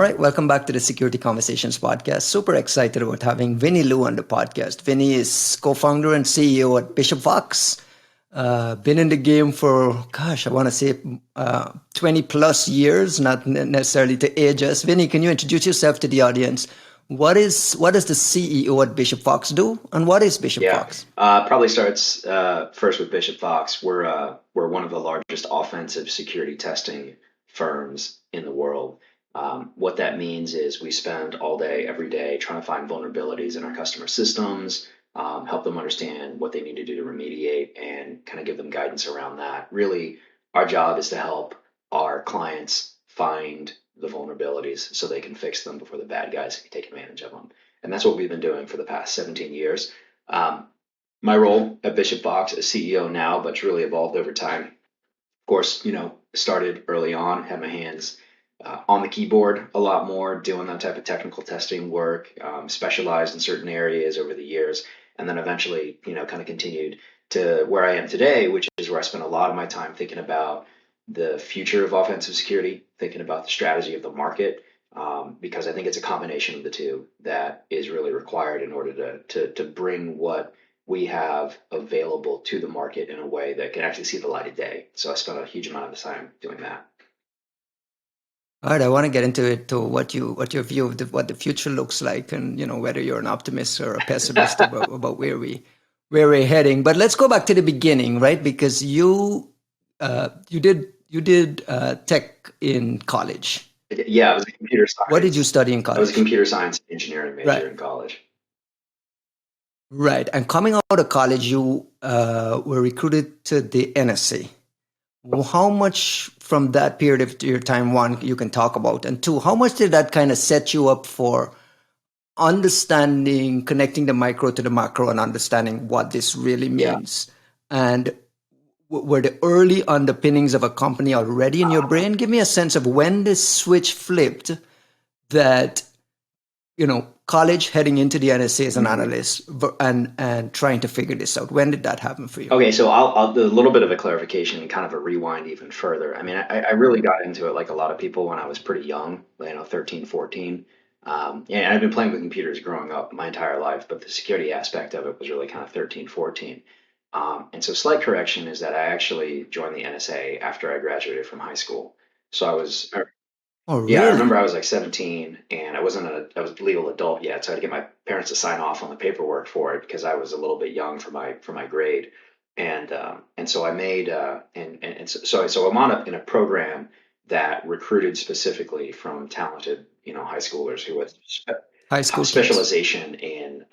All right, welcome back to the Security Conversations podcast. Super excited about having Vinnie Liu on the podcast. Vinnie is co-founder and CEO at Bishop Fox. Been in the game for, gosh, I want to say 20 plus years, not necessarily to age us. Vinnie, can you introduce yourself to the audience? What does the CEO at Bishop Fox do, and what is Bishop Yeah, Fox? probably starts first with Bishop Fox. We're one of the largest offensive security testing firms in the world. What that means is we spend all day, every day, trying to find vulnerabilities in our customer systems, help them understand what they need to do to remediate, and kind of give them guidance around that. Really, our job is to help our clients find the vulnerabilities so they can fix them before the bad guys can take advantage of them. And that's what we've been doing for the past 17 years. Um, my role at Bishop Fox is CEO now, but it's really evolved over time. Of course, started early on, had my hands on the keyboard a lot more, doing that type of technical testing work, specialized in certain areas over the years, and then eventually, kind of continued to where I am today, which is where I spend a lot of my time thinking about the future of offensive security, thinking about the strategy of the market, because I think it's a combination of the two that is really required in order to bring what we have available to the market in a way that can actually see the light of day. So I spent a huge amount of time doing that. All right, I want to get into it to what your view of what the future looks like, and whether you're an optimist or a pessimist about where we're heading. But let's go back to the beginning, right? Because you did tech in college. Yeah, I was a computer What did you science. study in I was a college? computer science engineering major Right, in college. right. And coming out of college, you were recruited to the NSA. Well, how much from that period of your time, one, you can talk about, and two, how much did that kind of set you up for understanding, connecting the micro to the macro and understanding what this really Yeah. means? And were the early underpinnings of a company already in your brain? Give me a sense of when this switch flipped that, college heading into the NSA as an Mhm. analyst and trying to figure this out. When did that happen for you? Okay, so I'll do a little bit of a clarification and kind of a rewind even further. I mean, I really got into it like a lot of people when I was pretty young, 13, 14. And I've been playing with computers growing up my entire life, but the security aspect of it was really kind of 13, 14. And so slight correction is that I actually joined the NSA after I graduated from high school. So Oh, yeah, I remember really? I was like 17 and I was a legal adult yet, so I had to get my parents to sign off on the paperwork for it because I was a little bit young for my grade. And so I made and so I'm on in a program that recruited specifically from talented, high schoolers who had High school kids. specialization in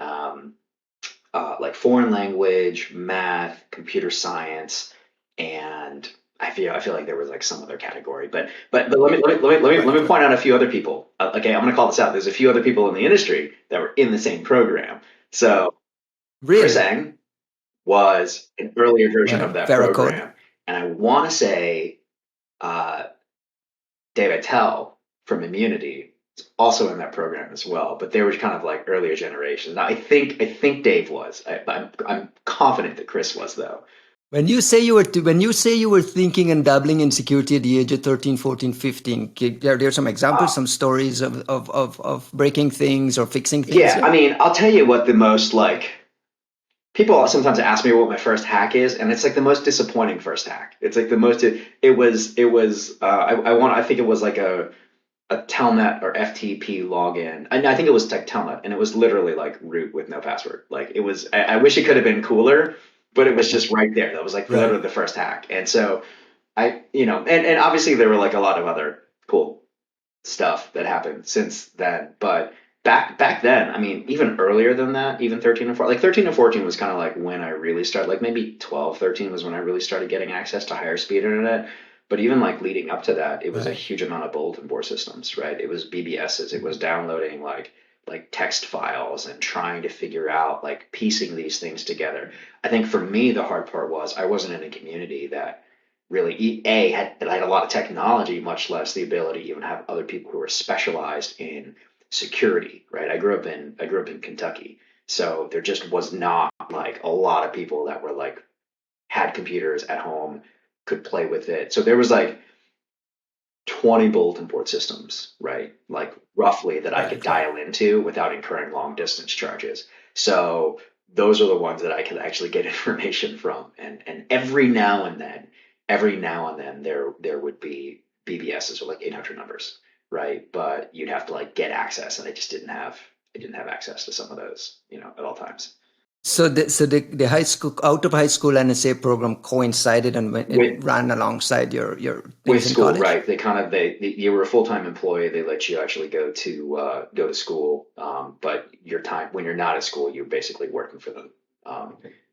like foreign language, math, computer science, and I feel like there was like some other category, but let Right, me right. point out a few other people. Okay, I'm going to call this out. There's a few other people in the industry that were in the same program. So Chris Really? Eng was an earlier version Right. of that Veracode. program, and I want to say uh, Dave Attell from Immunity is also in that program as well, but they were kind of like earlier generations. Now, I think Dave was. I'm confident that Chris was though. When you say you were thinking and dabbling in security at the age of 13, 14, 15, there are some examples, some stories of breaking things or fixing things Yeah, I here? mean, I'll tell you what the most like people sometimes ask me what my first hack is, and it's like the most disappointing first hack. It's like the most. It was. I think it was like a Telnet or FTP login. I think it was like Telnet, and it was literally like root with no password. Like it was. I wish it could have been cooler, but it was just right there. That was like Right. literally the first hack. And so and obviously there were like a lot of other cool stuff that happened since then. But back then, I mean, even earlier than that, even 13 and 14, like 13 and 14 was kind of like when I really started, like maybe 12, 13 was when I really started getting access to higher speed internet. But even like leading up to that, it was a Right. huge amount of bulletin board systems, right? It was BBSs, it was downloading like text files and trying to figure out like piecing these things together. I think for me the hard part was I wasn't in a community that really had a lot of technology, much less the ability to even have other people who were specialized in security. Right. I grew up in Kentucky, so there just was not like a lot of people that were like had computers at home, could play with it. So there was like 20 bulletin board systems, right? Like roughly that I could Right, right. dial into without incurring long distance charges. So those are the ones that I could actually get information from. And every now and then there would be BBSs with like 800 numbers, right? But you'd have to like get access, and I didn't have access to some of those, at all times. So the high school out of high school NSA program coincided and it With ran alongside your with things in school, college? right? You were a full time employee. They let you actually go to school, but your time when you're not at school, you're basically working for them.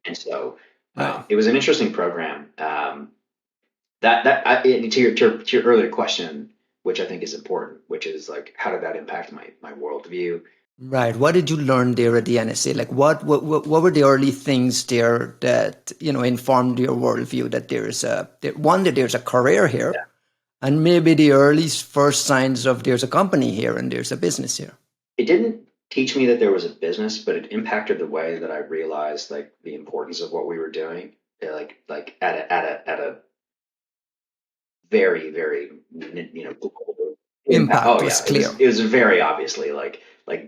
And so Right. it was an interesting program. To your earlier question, which I think is important, which is like how did that impact my worldview? Right. What did you learn there at the NSA? Like what were the early things there that, informed your worldview that that there's a career here, and maybe the early first signs of there's a company here and there's a business here? It didn't teach me that there was a business, but it impacted the way that I realized like the importance of what we were doing. Like at a very, very, global impact. Oh Impact was yeah, it clear. was it was very obviously like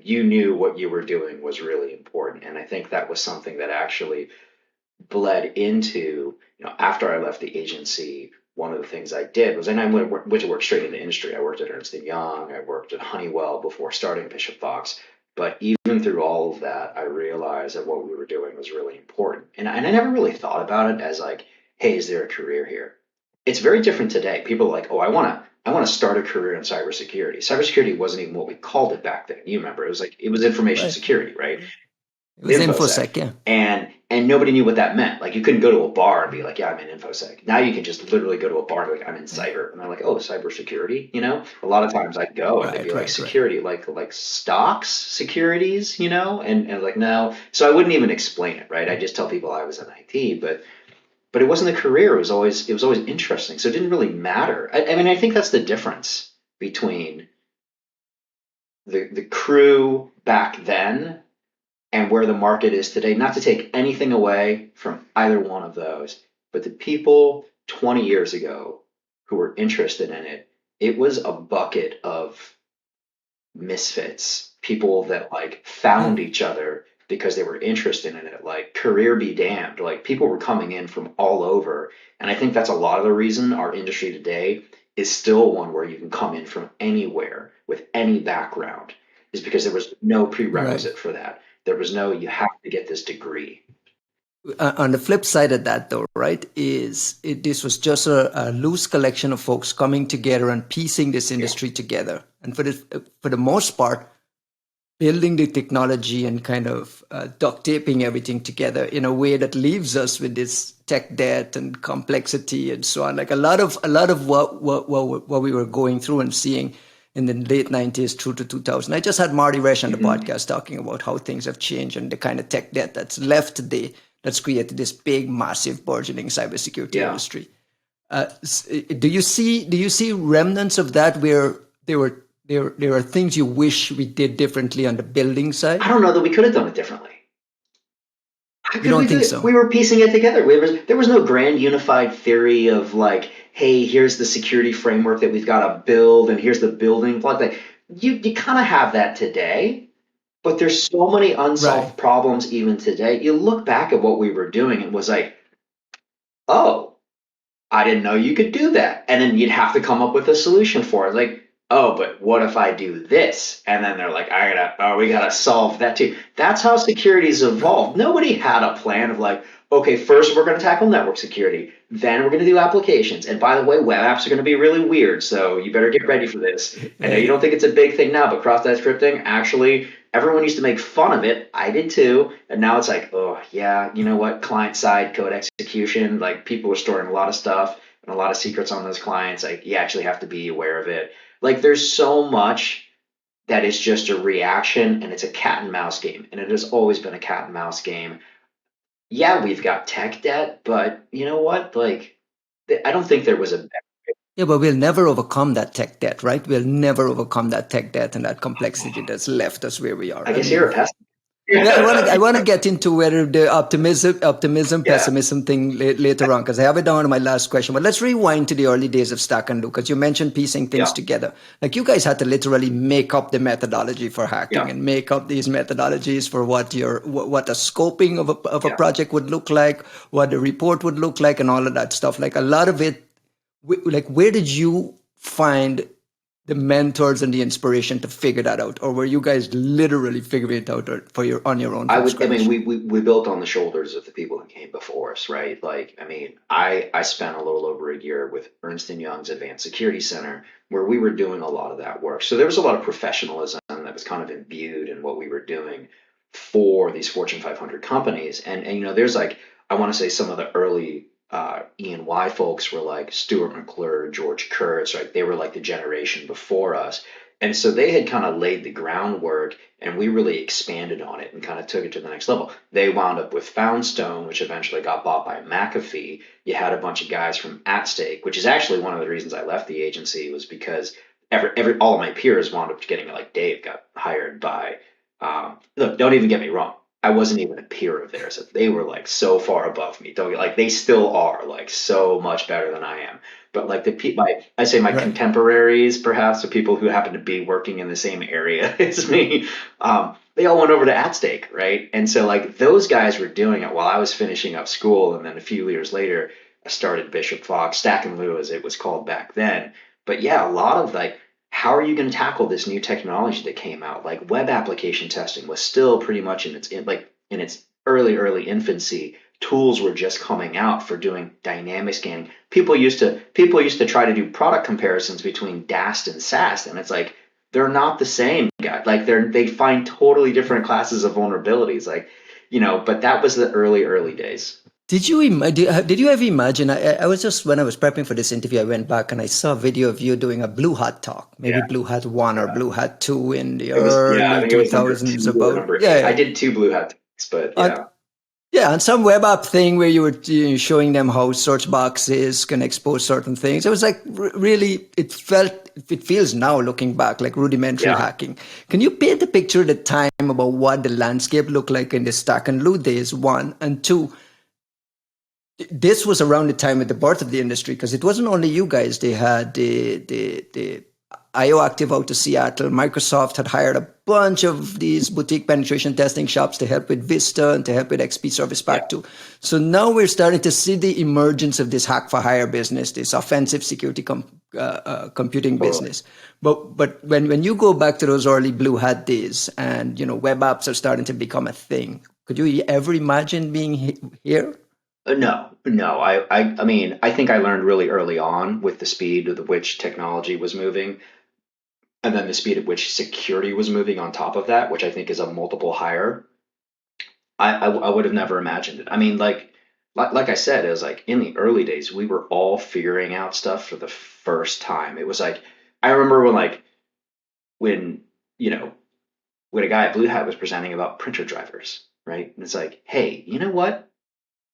you knew what you were doing was really important, and I think that was something that actually bled into, after I left the agency. One of the things I did was, and I went to work straight into industry. I worked at Ernst and Young. I worked at Honeywell before starting Bishop Fox. But even through all of that, I realized that what we were doing was really important, and I never really thought about it as like, hey, is there a career here? It's very different today. People are like, oh, I want to start a career in cybersecurity. Cybersecurity wasn't even what we called it back then. You remember, it was information Right. security, right? It was InfoSec. InfoSec, yeah. And nobody knew what that meant. Like you couldn't go to a bar and be like, yeah, I'm in InfoSec. Now you can just literally go to a bar and be like, I'm in Yeah. cyber. And they're like, oh, cybersecurity, A lot of times I'd go and they'd be Right, like right, right. security, like stocks, securities, and like no. So I wouldn't even explain it, right? I just tell people I was in IT, but it wasn't a career. It was always interesting. So it didn't really matter. I mean, I think that's the difference between the crew back then and where the market is today. Not to take anything away from either one of those, but the people 20 years ago who were interested in it, it was a bucket of misfits, people that like Yeah. found each other because they were interested in it. Like career be damned, like people were coming in from all over, and I think that's a lot of the reason our industry today is still one where you can come in from anywhere with any background, is because there was no Right. prerequisite for that. There was no you have to get this degree. On the flip side of that, though, right, this was just a loose collection of folks coming together and piecing this Yeah. industry together, and for the most part, building the technology and kind of duct taping everything together in a way that leaves us with this tech debt and complexity and so on. Like a lot of what we were going through and seeing in the late 90s through to 2000. I just had Marty Resch on the Hmm. podcast talking about how things have changed and the kind of tech debt that's left today that's created this big, massive, burgeoning cybersecurity Yeah. industry. Do you see remnants of that where there are things you wish we did differently on the building I side? don't know that we could have done it differently. How You could we don't do think it? so? We were piecing it together. There was no grand unified theory of like, hey, here's the security framework that we've got to build, and here's the building block. Like you kind of have that today, but there's so many Right. unsolved problems even today. You look back at what we were doing, it was like, oh, I didn't know you could do that. And then you'd have to come up with a solution for it. Like, oh, but what if I do this? And then they're like, we gotta solve that too. That's how security's Right. evolved. Nobody had a plan of like, okay, first we're gonna tackle network security, then we're gonna do applications. And by the way, web apps are gonna be really weird, so you better get ready for this. I know you Right. don't think it's a big thing now, but cross-site scripting, actually, everyone used to make fun of it. I did too. And now it's like, oh yeah, you know what? Client side code execution, like people are storing a lot of stuff and a lot of secrets on those clients. Like you actually have to be aware of it. Like there's so much that is just a reaction, and it's a cat and mouse game. And it has always been a cat and mouse game. Yeah, we've got tech debt, but you know what? Like I don't think there was a Yeah, but we'll never overcome that tech debt, right? We'll never overcome that tech debt and that complexity that's left us where we are. I I guess you're mean, a pessimist. Yeah, I want to get into whether the optimism, Yeah, pessimism thing later on, because I have it down to my last question. But let's rewind to the early days of Stack and Loop, because you mentioned piecing things yeah, together. Like you guys had to literally make up the methodology for hacking yeah, and make up these methodologies for what the scoping of a yeah. project would look like, what the report would look like, and all of that stuff. Like a lot of it, like where did you find the mentors and the inspiration to figure that out, or were you guys literally figuring it out on your own from I mean, scratch? we built on the shoulders of the people who came before us, right? Like, I mean, I spent a little over a year with Ernst and Young's Advanced Security Center, where we were doing a lot of that work. So there was a lot of professionalism that was kind of imbued in what we were doing for these Fortune 500 companies. And there's like, I want to say some of the early E&Y folks were like Stuart McClure, George Kurtz, right? They were like the generation before us. And so they had kind of laid the groundwork, and we really expanded on it and kind of took it to the next level. They wound up with Foundstone, which eventually got bought by McAfee. You had a bunch of guys from At Stake, which is actually one of the reasons I left the agency, was because every all of my peers wound up getting, like Dave got hired by. Look, don't even get me wrong. I wasn't even a peer of theirs. They were like so far above me. Don't get, like, they still are like so much better than I am. But like I say my Right. contemporaries, perhaps the people who happen to be working in the same area as me, they all went over to AtStake, right? And so like those guys were doing it while I was finishing up school, and then a few years later, I started Bishop Fox, Stack and Lou as it was called back then. But yeah, a lot of like, how are you going to tackle this new technology that came out? Like web application testing was still pretty much in its early infancy. Tools were just coming out for doing dynamic scanning. People used to try to do product comparisons between DAST and SAST, and it's like they're not the same, guy. Like they find totally different classes of vulnerabilities. Like, but that was the early days. Did you ever imagine? I was just, when I was prepping for this interview, I went back and I saw a video of you doing a Blue Hat talk, maybe Yeah, Blue Hat 1 or yeah. Blue Hat 2 in the I early think it was number 2000s, two or about, number eight. I yeah. did two blue hat takes, but On, yeah. yeah, on some web app thing where you were showing them how search boxes can expose certain things. It was like really, it feels now looking back like rudimentary Yeah. hacking. Can you paint a picture at the time about what the landscape looked like in the Stack and Loot days, one? And two, this was around the time of the birth of the industry, because it wasn't only you guys. They had the IO Active out to Seattle. Microsoft had hired a bunch of these boutique penetration testing shops to help with Vista and to help with XP Service Yeah. Pack 2. So now we're starting to see the emergence of this hack for hire business, this offensive security computing Totally. business. But when you go back to those early Blue Hat days, and web apps are starting to become a thing, could you ever imagine being here? No, no. I mean, I think I learned really early on with the speed with which technology was moving, and then the speed at which security was moving on top of that, which I think is a multiple higher. I would have never imagined it. I mean, like I said, it was like in the early days, we were all figuring out stuff for the first time. It was like I remember when you know when a guy at Blue Hat was presenting about printer drivers, right? And it's like, hey, you know what?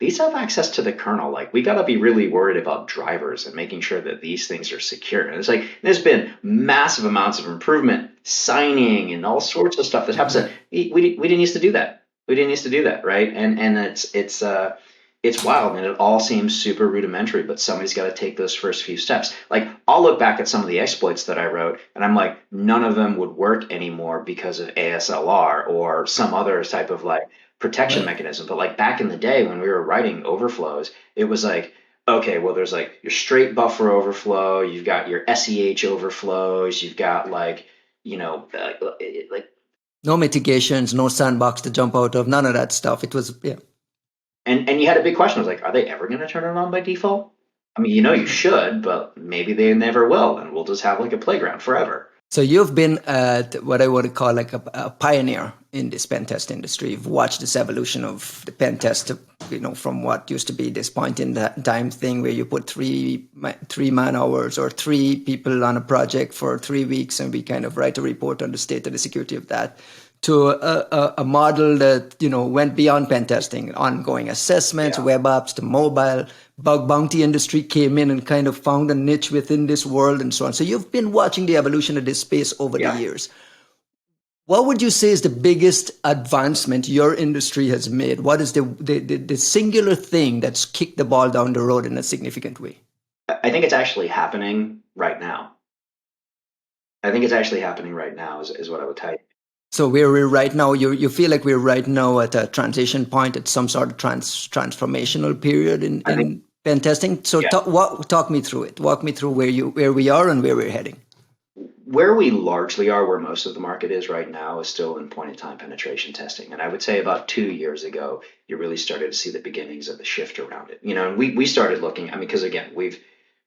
These have access to the kernel. Like, we got to be really worried about drivers and making sure that these things are secure. And it's like, there's been massive amounts of improvement, signing, and all sorts of stuff that happens. Right. We didn't used to do that. We didn't used to do that, right? And it's wild, and it all seems super rudimentary, but somebody's got to take those first few steps. Like, I'll look back at some of the exploits that I wrote, and I'm like, none of them would work anymore because of ASLR or some other type of like protection Right. mechanism. But like back in the day when we were writing overflows, it was like, okay, well, there's like your straight buffer overflow, you've got your SEH overflows, you've got like, like, No mitigations, no sandbox to jump out of, none of that stuff. It was, yeah. and you had a big question. I was like, are they ever going to turn it on by default? I mean, you should, but maybe they never will, and we'll just have like a playground forever. So you've been what I would call like a pioneer in this pen test industry. You've watched this evolution of the pen test, from what used to be this point in time thing where you put three man hours or three people on a project for 3 weeks, and we kind of write a report on the state of the security of that, to a model that went beyond pen testing, ongoing assessments, Yeah. web apps to mobile. Bug bounty industry came in and kind of found a niche within this world and so on. So you've been watching the evolution of this space over the Yeah. years. What would you say is the biggest advancement your industry has made? What is the singular thing that's kicked the ball down the road in a significant way? I think it's actually happening right now. I think it's actually happening right now is what I would tell you. So where we're right now, you feel like we're right now at a transition point, at some sort of transformational period I think, in pen testing. So yeah, talk me through it. Walk me through where we are and where we're heading. where we largely are, where most of the market is right now, is still in point in time penetration testing. And I would say about 2 years ago, you really started to see the beginnings of the shift around it. And we started looking, I mean, because again, we've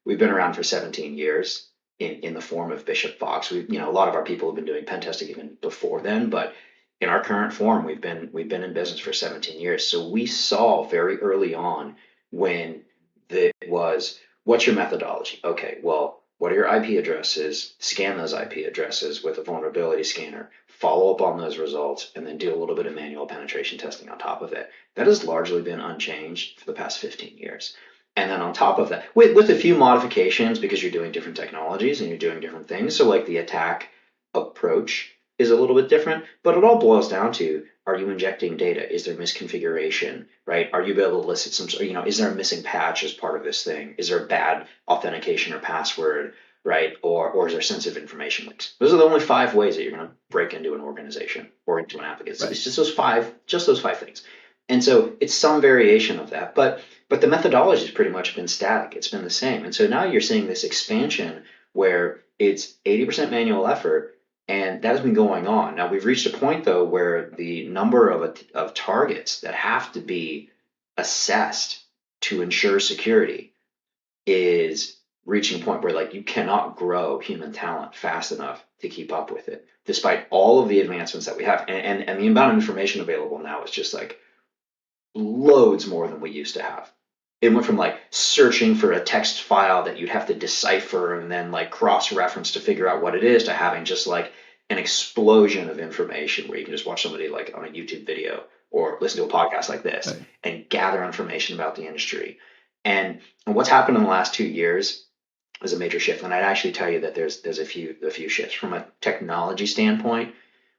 been around for 17 years in the form of Bishop Fox. A lot of our people have been doing pen testing even before then, but in our current form, we've been in business for 17 years. So we saw very early on when it was, what's your methodology? Okay, well, what are your IP addresses? Scan those IP addresses with a vulnerability scanner, follow up on those results, and then do a little bit of manual penetration testing on top of it. That has largely been unchanged for the past 15 years. And then on top of that, with a few modifications because you're doing different technologies and you're doing different things. So like the attack approach is a little bit different, but it all boils down to, are you injecting data? Is there misconfiguration, right? Are you able to elicit some, is there a missing patch as part of this thing? Is there a bad authentication or password, right? Or is there sensitive information leaks? Those are the only 5 ways that you're going to break into an organization or into an application. So Right. it's just those five things. And so it's some variation of that, but the methodology has pretty much been static. It's been the same. And so now you're seeing this expansion where it's 80% manual effort, and that has been going on. Now we've reached a point though where the number of targets that have to be assessed to ensure security is reaching a point where like you cannot grow human talent fast enough to keep up with it, despite all of the advancements that we have. And the amount of information available now is just like loads more than we used to have. It went from like searching for a text file that you'd have to decipher and then like cross reference to figure out what it is, to having just like an explosion of information where you can just watch somebody like on a YouTube video or listen to a podcast like this Right. and gather information about the industry. And what's happened in the last 2 years is a major shift. And I'd actually tell you that there's a few shifts from a technology standpoint.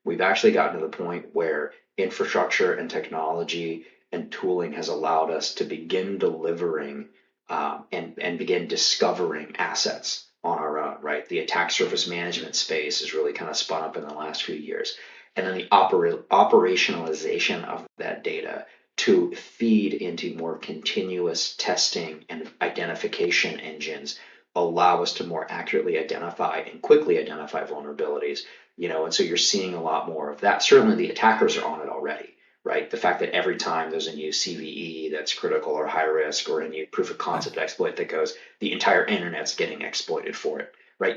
We've actually gotten to the point where infrastructure and technology and tooling has allowed us to begin delivering and begin discovering assets on our own, right? The attack surface management space has really kind of spun up in the last few years. And then the operationalization of that data to feed into more continuous testing and identification engines allow us to more accurately identify and quickly identify vulnerabilities. And so you're seeing a lot more of that. Certainly the attackers are on it already, right? The fact that every time there's a new CVE that's critical or high risk or a new proof of Right. concept exploit that goes, the entire internet's getting exploited for it, right?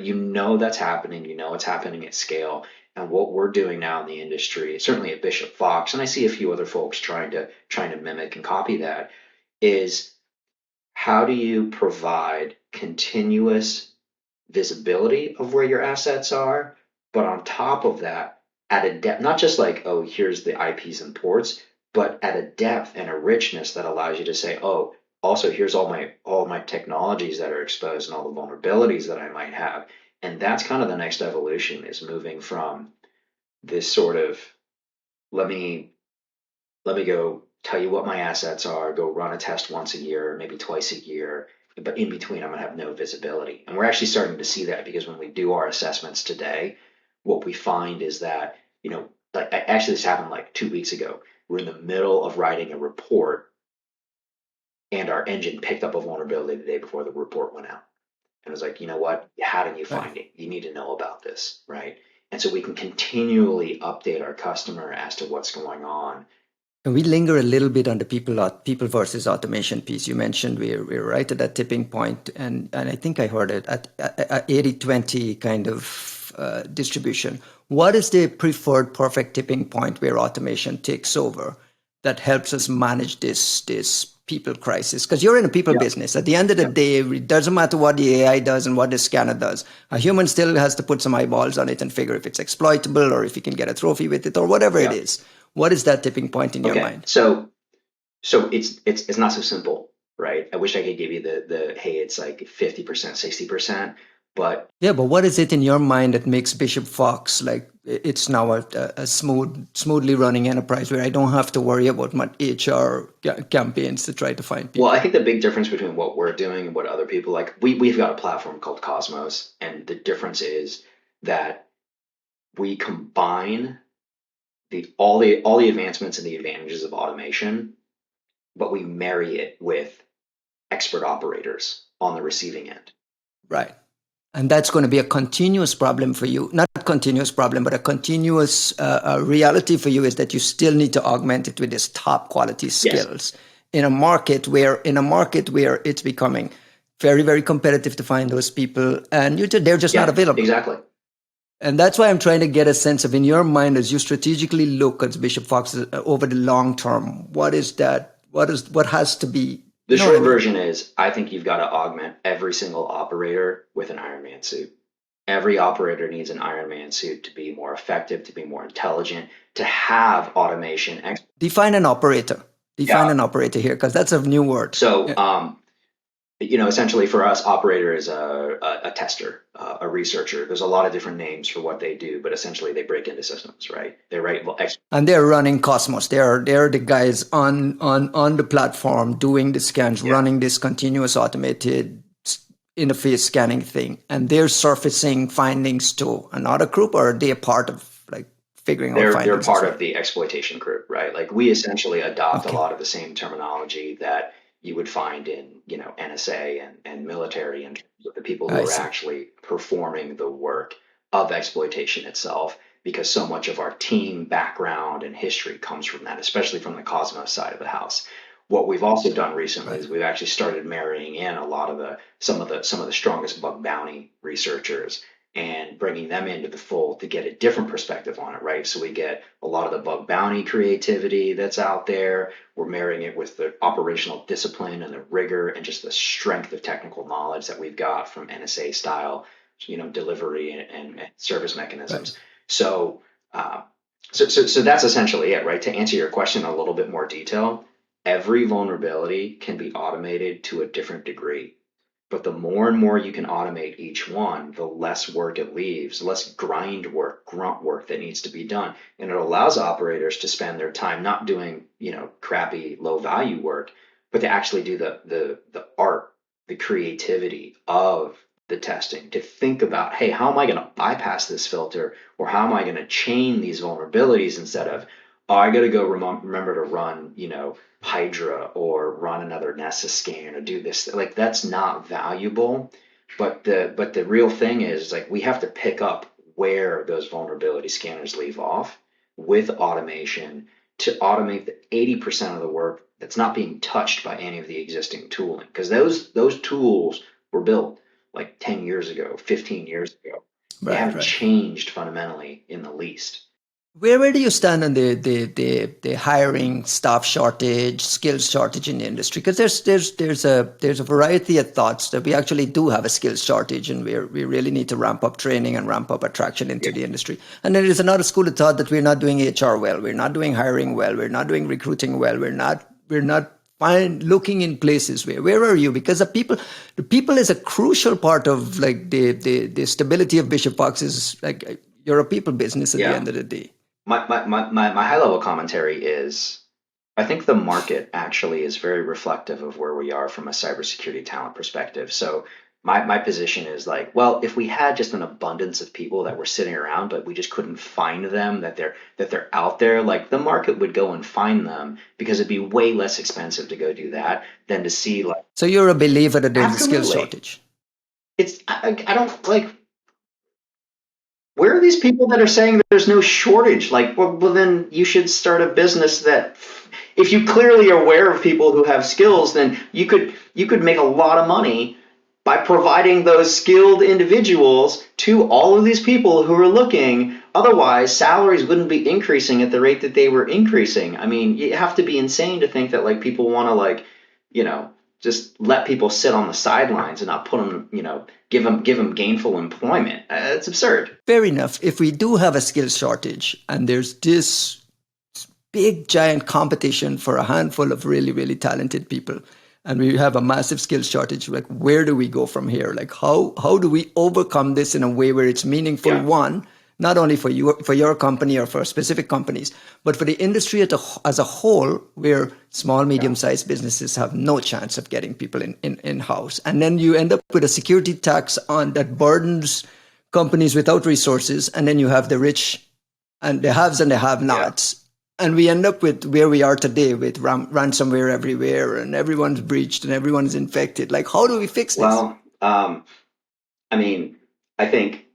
That's happening. It's happening at scale. And what we're doing now in the industry, certainly at Bishop Fox, and I see a few other folks trying to mimic and copy that, is how do you provide continuous visibility of where your assets are, but on top of that, at a depth, not just like, oh, here's the IPs and ports, but at a depth and a richness that allows you to say, oh, also here's all my technologies that are exposed and all the vulnerabilities that I might have. And that's kind of the next evolution, is moving from this sort of, let me let me go tell you what my assets are, go run a test once a year, maybe twice a year. But in between, I'm going to have no visibility. And we're actually starting to see that, because when we do our assessments today, what we find is that, like actually this happened like 2 weeks ago. We're in the middle of writing a report, and our engine picked up a vulnerability the day before the report went out. And it was like, you know what? You had a new Right. finding. You need to know about this, right? And so we can continually update our customer as to what's going on. Can we linger a little bit on the people versus automation piece? You mentioned we're right at that tipping point, and I think I heard it at 80/20 kind of distribution. What is the preferred perfect tipping point where automation takes over that helps us manage this people crisis? Because you're in a people Yeah. business. At the end of the Yeah. day, it doesn't matter what the AI does and what the scanner does. A human still has to put some eyeballs on it and figure if it's exploitable or if he can get a trophy with it or whatever it Yeah. is. What is that tipping point in your Okay. mind? So it's not so simple, right? I wish I could give you the hey, it's like 50%, 60%, but Yeah, but what is it in your mind that makes Bishop Fox like it's now a smoothly running enterprise where I don't have to worry about my HR campaigns to try to find Well, people. I think the big difference between what we're doing and what other people like, we've got a platform called Cosmos, and the difference is that we combine all the advancements and the advantages of automation, but we marry it with expert operators on the receiving end. Right. And that's going to be a continuous problem for you. Not a continuous problem, but a continuous reality for you is that you still need to augment it with these top quality skills in a market where it's becoming very, very competitive to find those people, and they're just not available. Exactly. And that's why I'm trying to get a sense of, in your mind, as you strategically look at Bishop Fox over the long term, what is that? What has to be? The short version is, I think you've got to augment every single operator with an Iron Man suit. Every operator needs an Iron Man suit to be more effective, to be more intelligent, to have automation. Define an operator. An operator here, because that's a new word. So, essentially for us, operator is a tester, a researcher. There's a lot of different names for what they do, but essentially they break into systems, right? They write and they're running Cosmos. They're the guys on the platform doing the scans, running this continuous automated interface scanning thing, and they're surfacing findings to another group, or are they a part of figuring out findings? They're part of the exploitation group, right? Like we essentially adopt a lot of the same terminology that you would find in, NSA and military, and the people who are actually performing the work of exploitation itself, because so much of our team background and history comes from that, especially from the Cosmos side of the house. What we've also done recently is we've actually started marrying in a lot of some of the strongest bug bounty researchers and bringing them into the fold to get a different perspective on it, right? So we get a lot of the bug bounty creativity that's out there. We're marrying it with the operational discipline and the rigor and just the strength of technical knowledge that we've got from NSA style, delivery and service mechanisms. So that's essentially it, right? To answer your question in a little bit more detail, every vulnerability can be automated to a different degree. But the more and more you can automate each one, the less work it leaves, less grind work, grunt work that needs to be done. And it allows operators to spend their time not doing, crappy, low value work, but to actually do the art, the creativity of the testing, to think about, hey, how am I going to bypass this filter, or how am I going to chain these vulnerabilities instead of, oh, I got to go remember to run, Hydra or run another Nessus scan or do this. Like, that's not valuable. But the real thing is, like, we have to pick up where those vulnerability scanners leave off with automation to automate the 80% of the work that's not being touched by any of the existing tooling. Because those tools were built like 10 years ago, 15 years ago. They haven't changed fundamentally in the least. Where do you stand on the hiring, staff shortage, skills shortage in the industry? Because there's a variety of thoughts that we actually do have a skills shortage, and we really need to ramp up training and ramp up attraction into the industry. And then there's another school of thought that we're not doing HR well, we're not doing hiring well, we're not doing recruiting well, we're not looking in places where are you? Because the people is a crucial part of the stability of Bishop Fox. Is like, you're a people business at the end of the day. My high level commentary is, I think the market actually is very reflective of where we are from a cybersecurity talent perspective. So my position is like, well, if we had just an abundance of people that were sitting around, but we just couldn't find them, that they're out there, like the market would go and find them, because it'd be way less expensive to go do that than to see like. So you're a believer that there's a skills shortage? I don't like. Where are these people that are saying there's no shortage? Like, well, then you should start a business that, if you clearly are aware of people who have skills, then you could make a lot of money by providing those skilled individuals to all of these people who are looking. Otherwise, salaries wouldn't be increasing at the rate that they were increasing. I mean, you have to be insane to think that like people want to like, just let people sit on the sidelines and not put them, give them gainful employment. It's absurd. Fair enough. If we do have a skills shortage and there's this big giant competition for a handful of really, really talented people, and we have a massive skills shortage, like, where do we go from here? Like, how do we overcome this in a way where it's meaningful? One, not only for your company or for specific companies, but for the industry as a whole, where small, medium-sized businesses have no chance of getting people in house, and then you end up with a security tax on that burdens companies without resources, and then you have the rich and the haves and the have-nots. And we end up with where we are today with ransomware everywhere, and everyone's breached and everyone's infected. Like, how do we fix this? Well, I mean, I think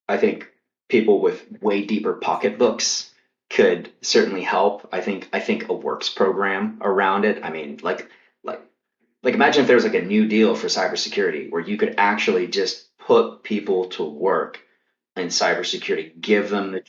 I think people with way deeper pocketbooks could certainly help. I think a works program around it. I mean, like imagine if there was like a new deal for cybersecurity where you could actually just put people to work in cybersecurity, give them the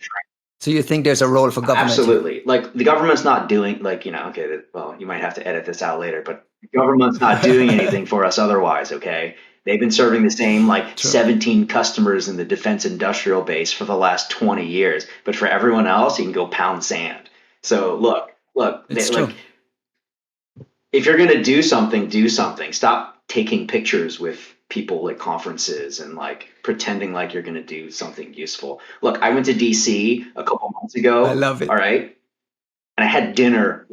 So you think there's a role for government here? absolutely. Like the government's not doing like, okay, well, you might have to edit this out later, but the government's not doing anything for us otherwise, okay? They've been serving the same like True. 17 customers in the defense industrial base for the last 20 years, but for everyone else, you can go pound sand. So look, It's true. like if you're going to do something, do something. Stop taking pictures with people at conferences and like pretending like you're going to do something useful. Look, I went to DC a couple months I ago, love all it. right, and I had dinner.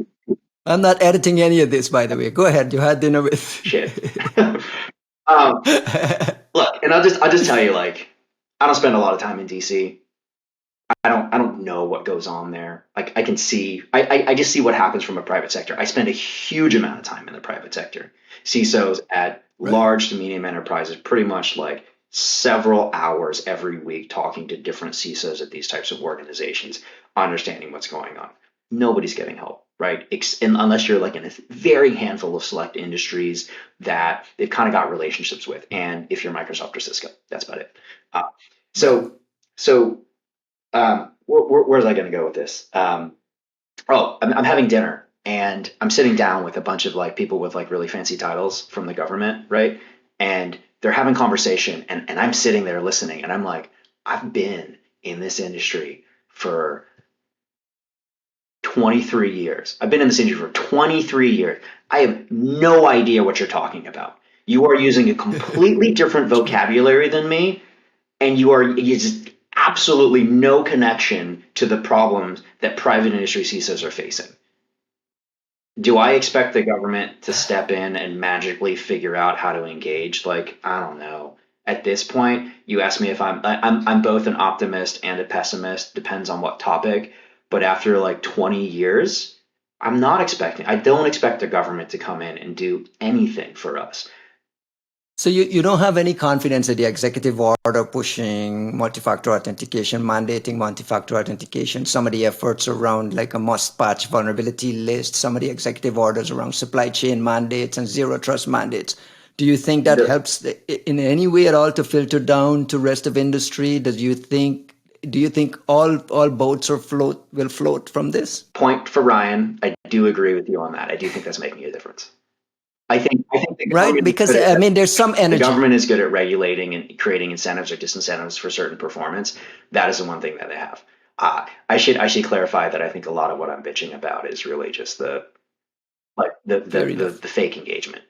I'm not editing any of this, by the way. Go ahead. You had dinner with. Shit. Look, and I'll just tell you, like, I don't spend a lot of time in DC. I don't know what goes on there. Like I can see, I just see what happens from a private sector. I spend a huge amount of time in the private sector. CISOs at Right. large to medium enterprises, pretty much like several hours every week talking to different CISOs at these types of organizations, understanding what's going on. Nobody's getting help, right? Unless you're like in a very handful of select industries that they've kind of got relationships with, and if you're Microsoft or Cisco, that's about it. Uh, Right. so where was I going to go with this? I'm having dinner and I'm sitting down with a bunch of like people with like really fancy titles from the government, right? And they're having conversation and I'm sitting there listening and I'm like, I've been in this industry for 23 years. I've been in this industry for 23 years. I have no idea what you're talking about. You are using a completely different True. vocabulary than me and you just absolutely no connection to the problems that private industry CISOs are facing. Do I expect the government to step in and magically figure out how to engage? Like, I don't know. At this point, you ask me if I'm both an optimist and a pessimist, depends on what topic. But after like 20 years, I don't expect the government to come in and do anything for us. So you don't have any confidence that the executive order pushing multi-factor authentication, mandating multi-factor authentication, some of the efforts around like a must-patch vulnerability list, some of the executive orders around supply chain mandates and zero trust mandates. Do you think that The helps in any way at all to filter down to rest of industry? Do you think all boats will float from this? point for Ryan, I do agree with you on that. I do think that's making a difference. I think the Right? government is Because good I at mean there's some the energy. government is good at regulating and creating incentives or disincentives for certain performance. That is the one thing that they have. I should clarify that I think a lot of what I'm bitching about is really just the like Fair enough. the fake engagement.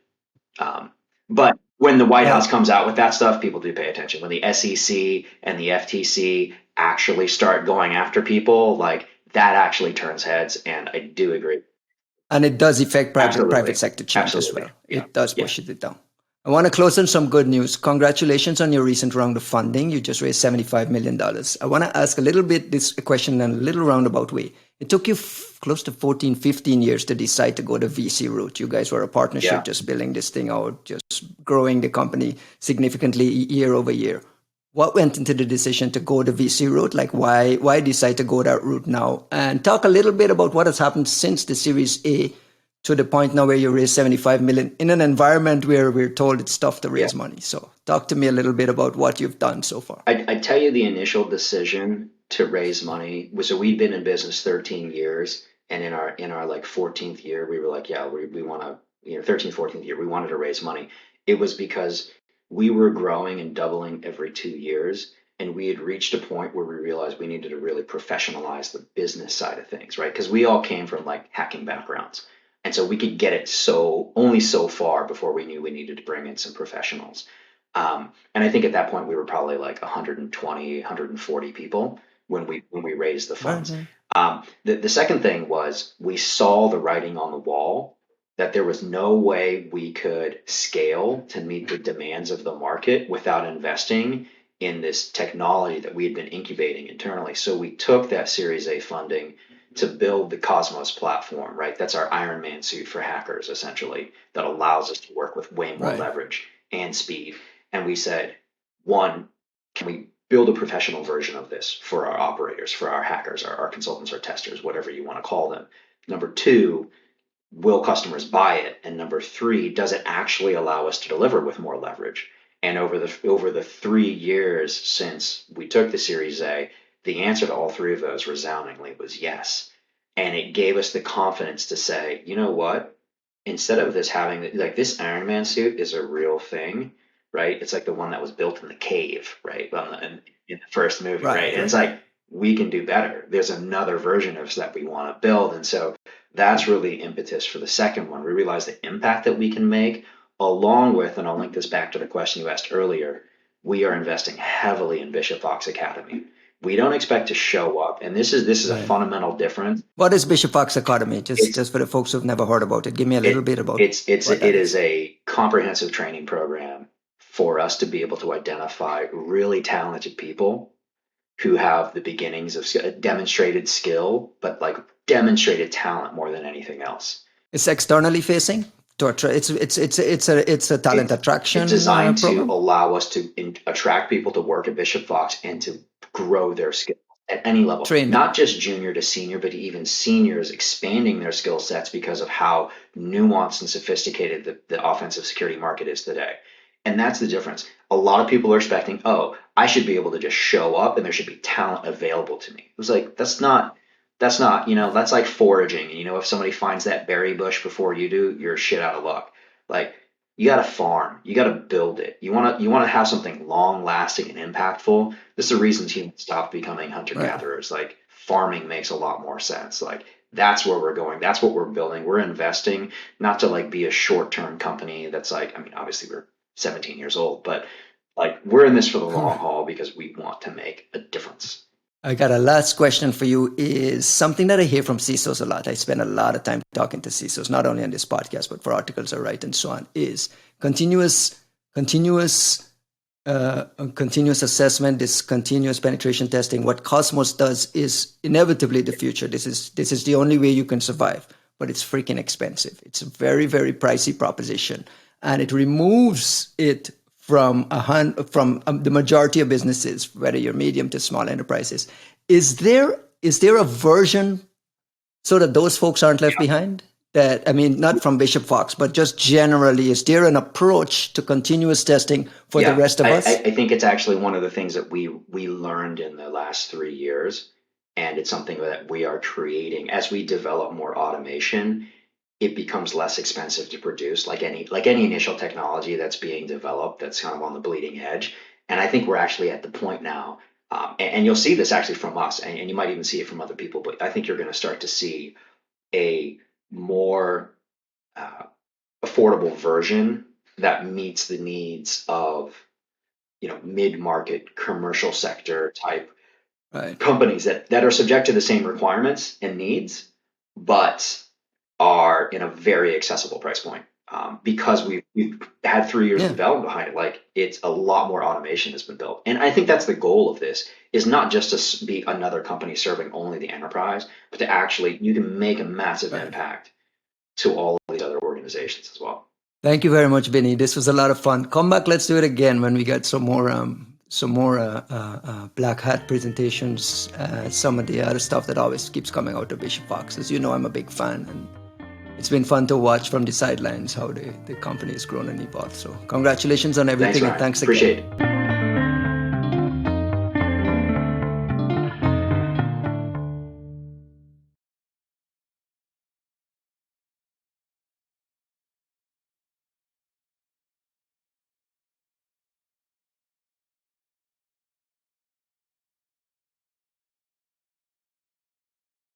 But when the White House Well, comes out with that stuff, people do pay attention. When the SEC and the FTC actually start going after people, like that actually turns heads. And I do agree. and it does affect private Absolutely, sector change as absolutely, well. yeah, It does yeah. push it down. I want to close on some good news. Congratulations on your recent round of funding. You just raised $75 million. I want to ask a little bit this question in a little roundabout way. It took you close to 14, 15 years to decide to go the VC route. You guys were a Yeah. partnership, just building this thing out, just growing the company significantly year over year. What went into the decision to go the VC route? Like why decide to go that route now? And talk a little bit about what has happened since the Series A to the point now where you raise 75 million in an environment where we're told it's tough to Yeah. raise money. So talk to me a little bit about what you've done so far. I tell you the initial decision to raise money was so we'd been in business 13 years, and in our like 14th year, we were like, yeah, we want to, 13th, 14th year, we wanted to raise money. It was because we were growing and doubling every 2 years, and we had reached a point where we realized we needed to really professionalize the business side of things, right? Because we all came from like hacking backgrounds. And so we could get it so only so far before we knew we needed to bring in some professionals. And I think at that point we were probably like 120, 140 people. when we raised the Right. funds. The second thing was we saw the writing on the wall that there was no way we could scale to meet the demands of the market without investing in this technology that we had been incubating internally. So we took that Series A funding to build the Cosmos platform, right? That's our Iron Man suit for hackers, essentially, that allows us to work with way more Right. leverage and speed. And we said, one, can we build a professional version of this for our operators, for our hackers, our consultants, our testers, whatever you want to call them? Number two, will customers buy it? And number three, does it actually allow us to deliver with more leverage? And over the 3 years since we took the Series A, the answer to all three of those resoundingly was yes. And it gave us the confidence to say, you know what? Instead of this having like this Iron Man suit is a real thing, right? It's like the one that was built in the cave, right? In the first movie, right? Right. And it's Right. like we can do better. There's another version of us that we want to build, and so that's really impetus for the second one. We realize the impact that we can make, along with, and I'll link this back to the question you asked earlier, we are investing heavily in Bishop Fox Academy. We don't expect to show up, and this is a Right. fundamental difference. What is Bishop Fox Academy? It's Just for the folks who've never heard about it, give me a little it bit about it's what it that is. is a comprehensive training program for us to be able to identify really talented people who have the beginnings of demonstrated skill, but like demonstrated talent more than anything else. It's externally facing. It's a talent It's attraction designed to program. allow us to attract people to work at Bishop Fox and to grow their skills at any level, Training. not just junior to senior, but even seniors expanding their skill sets because of how nuanced and sophisticated the offensive security market is today. And that's the difference. A lot of people are expecting, oh, I should be able to just show up and there should be talent available to me. It was like, that's like foraging. If somebody finds that berry bush before you do, you're shit out of luck. Like, you got to farm, you got to build it. You want to have something long lasting and impactful. This is the reasons humans stopped becoming hunter Right. gatherers. Like, farming makes a lot more sense. Like, that's where we're going. That's what we're building. We're investing not to like be a short term company that's like, I mean, obviously we're 17 years old, but like we're in this for the long haul because we want to make a difference. I got a last question for you. Is something that I hear from CISOs a lot. I spend a lot of time talking to CISOs, not only on this podcast, but for articles I write and so on, is continuous, continuous, continuous assessment, this continuous penetration testing. What Cosmos does is inevitably the future. This is the only way you can survive, but it's freaking expensive. It's a very, very pricey proposition, and it removes it from the majority of businesses, whether you're medium to small enterprises. Is there a version so that those folks aren't left behind? That, I mean, not from Bishop Fox, but just generally, is there an approach to continuous testing for the Yeah, rest of I, us? I think it's actually one of the things that we learned in the last 3 years, and it's something that we are creating as we develop more automation. It becomes less expensive to produce, like any initial technology that's being developed that's kind of on the bleeding edge. And I think we're actually at the point now, and you'll see this actually from us, and you might even see it from other people. But I think you're going to start to see a more uh, affordable version that meets the needs of mid-market commercial sector type Right. companies that are subject to the same requirements and needs, but are in a very accessible price point. Because we've had 3 years of Yeah. development behind it, like it's a lot more automation has been built, and I think that's the goal of this is not just to be another company serving only the enterprise, but to actually you can make a massive Right. impact to all of these other organizations as well. Thank you very much, Vinny. This was a lot of fun. Come back. Let's do it again when we get some more black hat presentations. Some of the other stuff that always keeps coming out of Bishop Fox. As you know, I'm a big fan, and it's been fun to watch from the sidelines how the company has grown and evolved. So congratulations on Thanks, everything, and Ryan. thanks Appreciate again. it.